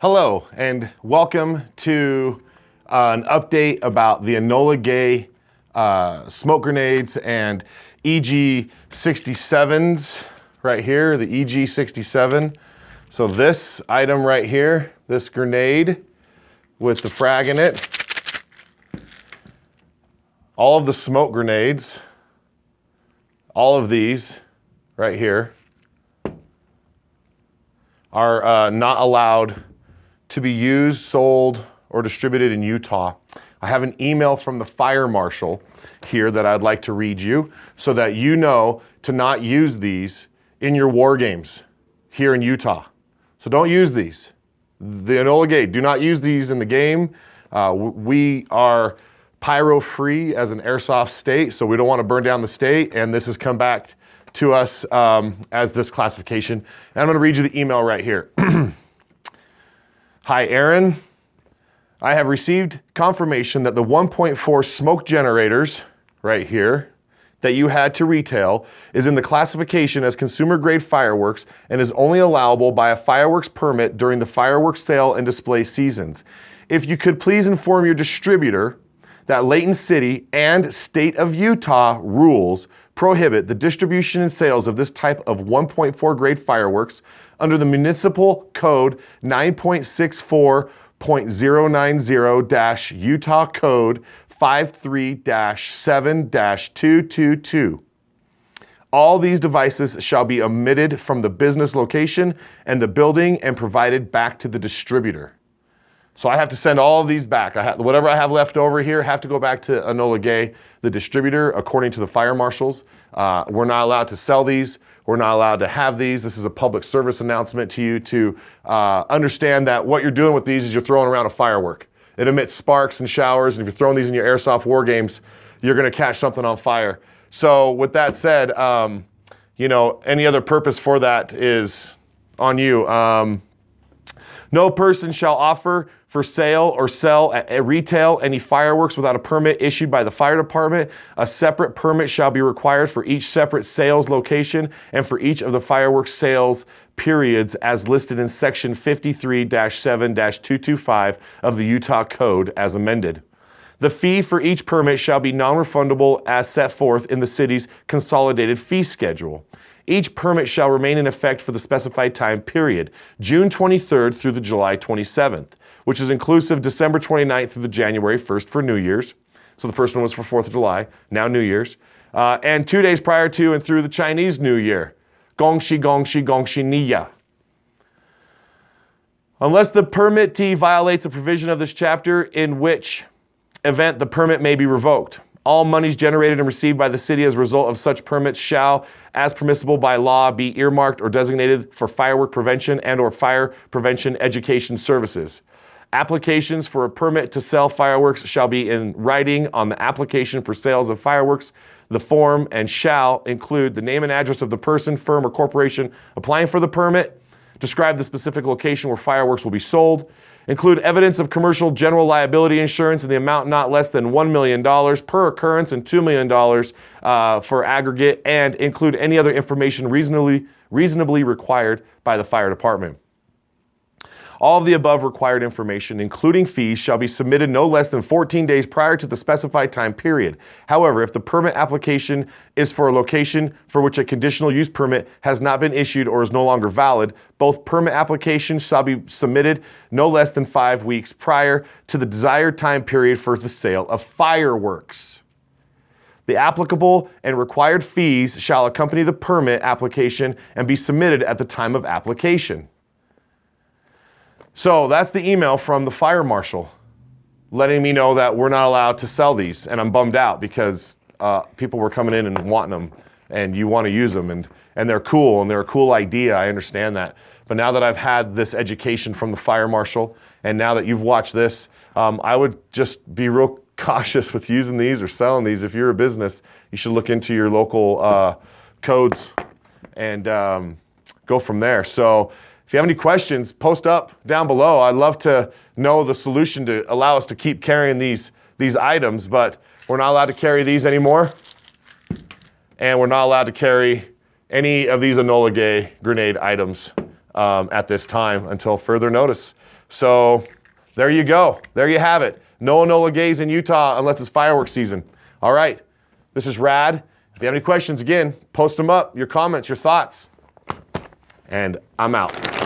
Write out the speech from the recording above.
Hello and welcome to an update about the Enola Gaye smoke grenades and EG67s right here, the EG67. So this item right here, this grenade with the frag in it, all of the smoke grenades, all of these right here are not allowed to be used, sold, or distributed in Utah. I have an email from the fire marshal here that I'd like to read you so that you know to not use these in your war games here in Utah. So don't use these. The Enola Gaye, do not use these in the game. We are pyro free as an airsoft state, so we don't want to burn down the state, and this has come back to us as this classification. And I'm going to read you the email right here. Hi, Aaron. I have received confirmation that the 1.4 smoke generators right here that you had to retail is in the classification as consumer grade fireworks and is only allowable by a fireworks permit during the fireworks sale and display seasons. If you could please inform your distributor that Layton City and State of Utah rules prohibit the distribution and sales of this type of 1.4 grade fireworks under the Municipal Code 9.64.090 Utah Code 53-7-222. All these devices shall be omitted from the business location and the building and provided back to the distributor. So I have to send all of these back. Whatever I have left over here have to go back to Enola Gaye, the distributor, according to the fire marshals. We're not allowed to sell these. We're not allowed to have these. This is a public service announcement to you to understand that what you're doing with these is you're throwing around a firework. It emits sparks and showers, and if you're throwing these in your airsoft war games, you're gonna catch something on fire. So with that said, any other purpose for that is on you. No person shall offer for sale or sell at retail any fireworks without a permit issued by the fire department. A separate permit shall be required for each separate sales location and for each of the fireworks sales periods as listed in section 53-7-225 of the Utah Code as amended. The fee for each permit shall be non-refundable as set forth in the city's consolidated fee schedule. Each permit shall remain in effect for the specified time period, June 23rd through the July 27th, which is inclusive December 29th through the January 1st for New Year's. So the first one was for 4th of July, now New Year's. And 2 days prior to and through the Chinese New Year. Gongxi, Gongxi, Gongxi Niya. Unless the permittee violates a provision of this chapter, in which event the permit may be revoked. All monies generated and received by the city as a result of such permits shall, as permissible by law, be earmarked or designated for firework prevention and or fire prevention education services. Applications for a permit to sell fireworks shall be in writing on the application for sales of fireworks. The form and shall include the name and address of the person, firm, or corporation applying for the permit, describe the specific location where fireworks will be sold, include evidence of commercial general liability insurance in the amount not less than $1 million per occurrence and $2 million for aggregate, and include any other information reasonably required by the fire department. All of the above required information, including fees, shall be submitted no less than 14 days prior to the specified time period. However, if the permit application is for a location for which a conditional use permit has not been issued or is no longer valid, both permit applications shall be submitted no less than 5 weeks prior to the desired time period for the sale of fireworks. The applicable and required fees shall accompany the permit application and be submitted at the time of application. So that's the email from the fire marshal letting me know that we're not allowed to sell these. And I'm bummed out because people were coming in and wanting them, and you want to use them, and they're cool, and they're a cool idea. I understand that. But now that I've had this education from the fire marshal, and now that you've watched this, I would just be real cautious with using these or selling these. If you're a business, you should look into your local codes and go from there. So if you have any questions, post up down below. I'd love to know the solution to allow us to keep carrying these items, but we're not allowed to carry these anymore. And we're not allowed to carry any of these Enola Gaye grenade items at this time until further notice. So there you go. There you have it. No Enola Gays in Utah unless it's fireworks season. All right. This is rad. If you have any questions, again, post them up, your comments, your thoughts. And I'm out.